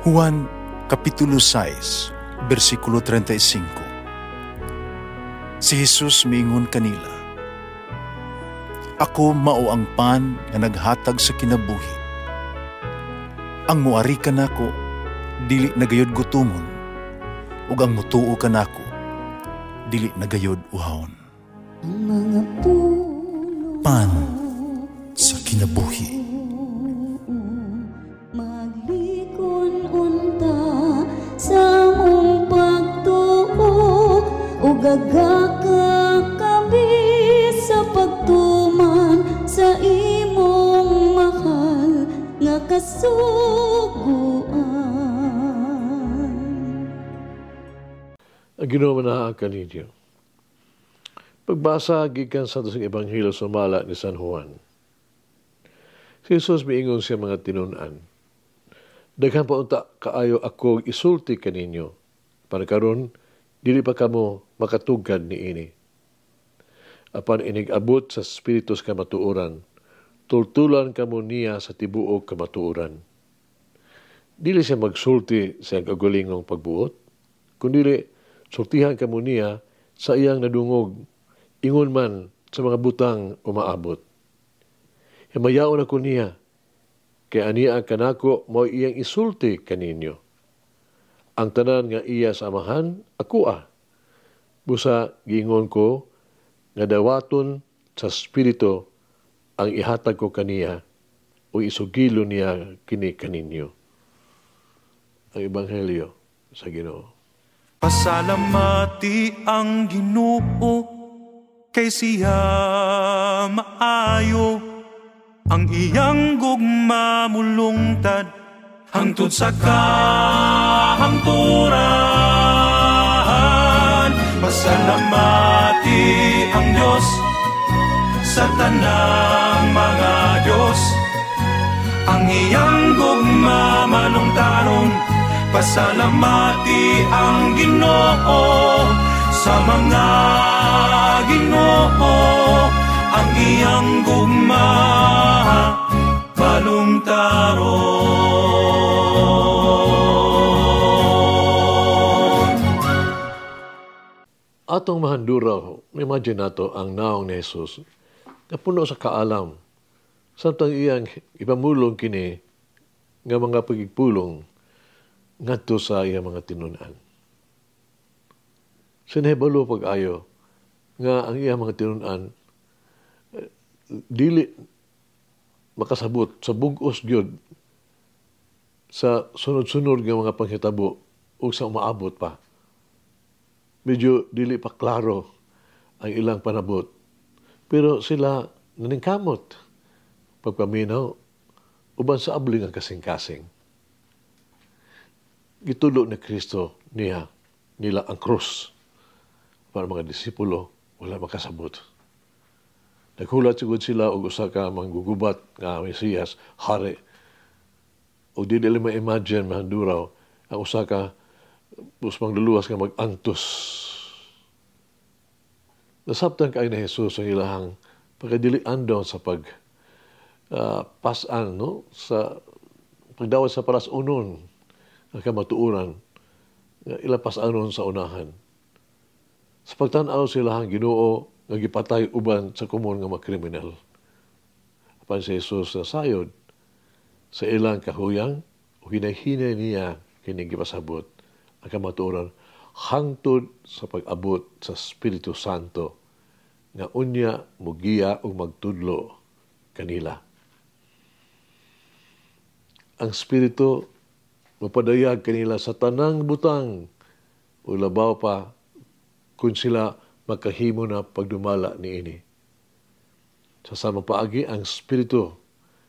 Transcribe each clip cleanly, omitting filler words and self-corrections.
Juan Kapitulo 6, versikulo 35. Si Jesus miingon kanila, "Ako mao ang pan nga naghatag sa kinabuhi. Ang muari kanako dili nagayod gutomon, ug ang mutuo kanako dili nagayod uhawon." Ang mga puno Pan sa kinabuhi. maglikon unta sa mong pagtuo ug gagaka kami sa pagtuman sa imong mahal nga kasuguan. Ang Ginoo manaang kaninyo. Pagbasa gikan sa itong Ebanghelyo sumala ni San Juan. Si Jesus miingon siya mga tinunan. Daghan pa unta kaayo ako isulti kaninyo. Para karon dili pa kamo makatugad niini. Apan inig-abot sa Espiritu sa kamatuoran, tultulan kamo niya sa tibuok kamatuoran. Dili siya magsulti sa kagulingong pagbuot, kundi sultihan kamo niya sa iyang nadungog, ingon man sa mga butang umaabot. Himayaon ako niya, kaya aniya kanako mo iyang isulti kaninyo. Ang tanan nga iya sa amahan, ako Busa giingon ko, nga dawaton sa Espiritu ang ihatag ko kaniya o isugilo niya kini kaninyo. Ang Ebanghelyo sa Ginoo. Pasalamati ang Ginoo kay siya maayo, ang iyang gugma mulungtad hangtod sa kahangturan. Pasalamati ang Diyos sa tanang mga Diyos, ang iyang gugma malungtaron. Pasalamati ang Ginoo sa mga Ginoo, ang iyang gugma balungtaron. Atong mahanduraw, imagine nato ang naong ni Jesus na puno sa kaalam. Samtang iyang ipamulong kini nga mga pagigpulong ngadto sa iyang mga tinunan. Sinahibalo pag-ayo nga ang iyang mga tinunan dili makasabot sa bugos gyud sa sunod-sunod nga mga panghitabo ug sa umaabot pa. Medyo dili pa klaro ang ilang panabot. Pero sila naningkamot pagpaminaw uban sa abling ang kasing-kasing. Gitulo ni Kristo nila ang krus para mga disipulo wala makasabot. Naghulat sigud sila og usa ka manggugubat nga Mesiyas, hari. O di nila ma-imagine mahanduraw ang usa ka pusmang luluwas nga mag-antos. Nasabtan kay na Jesus ang ilahang pagkadilian daw sa pasan, no? Sa pagdawat sa paras-unon ang kamatuuran nga ilapas-anon sa unahan. Sa pagtan-aw sila ang Ginoo nga gipatay uban sa komon nga mga kriminal. Apan si Jesus na sayod sa ilang kahuyang o hinay-hinay niya kining gipasabot ang kamatuoran hangtod sa pag-abot sa Espiritu Santo nga unya mugiya o magtudlo kanila. Ang Espiritu mapadayag kanila sa tanang butang o labaw pa kung sila makahimo na pagdumala niini. Sa samang paagi ang Espiritu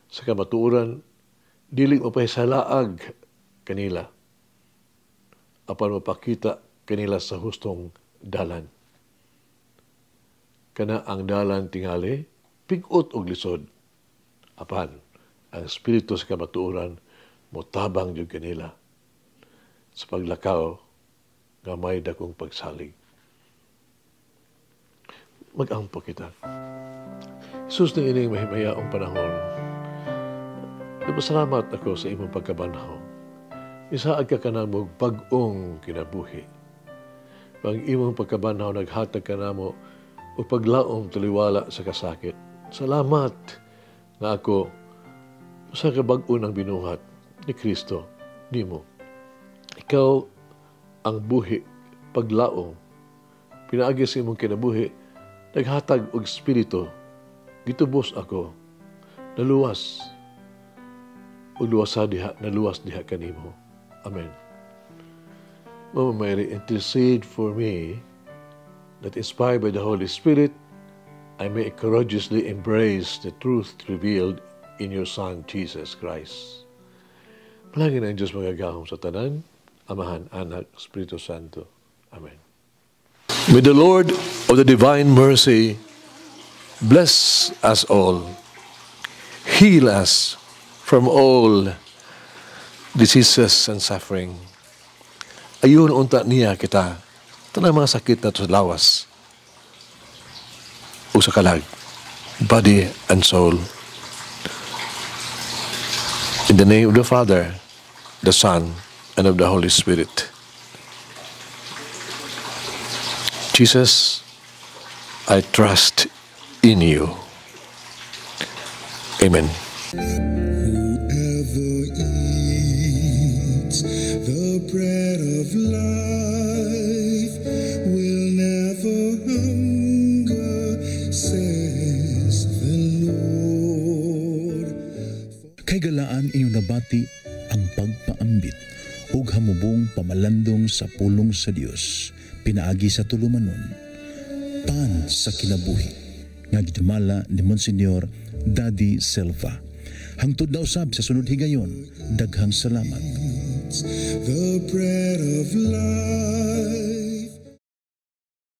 sa kamatuoran dili mapahisalaag kanila apan mapakita kanila sa hustong dalan. Kana ang dalan tingali pig-ut og lisod. Apan ang Espiritu sa kamatuoran motabang jud kanila sa paglakaw nga may dakong pagsalig. Mag-ampo kita. Jesus na ining mahimayaong panahon. Nagpasalamat ako sa imong pagkabanhaw. isaag ka kanamog pag-ong kinabuhi. Pang imong pagkabanaw naghatag ka namo o paglaom tuliwala sa kasakit. Salamat nga ako sa kabag-o ng binuhat ni Kristo, nimo. Ikaw ang buhi, paglaom, pinaagi sa imong kinabuhi, naghatag og espiritu, gitubos ako, naluwas, ug naluwas diha kanimo. Amen. Mama Mary, intercede for me that inspired by the Holy Spirit, I may courageously embrace the truth revealed in your Son, Jesus Christ. Palagi na ang Diyos magagahom sa tanan, Amahan, Anak, Espiritu Santo. Amen. May the Lord of the divine mercy bless us all, heal us from all diseases and suffering. Ayun unta niya kita, tanang mga sakit na sa lawas o sa kalag, body and soul. In the name of the Father, the Son, and of the Holy Spirit. Jesus, I trust in you. Amen. The bread of life will never hunger, says the Lord. Kay galaan inyong nabati ang pagpaambit ug hamubong pamalandong sa pulong sa Dios pinaagi sa tulumanon pan sa kinabuhi nga gidumala ni Monsignor Daddy Silva. Hangtod na usab sa sunod higayon, daghang salamat. The bread of life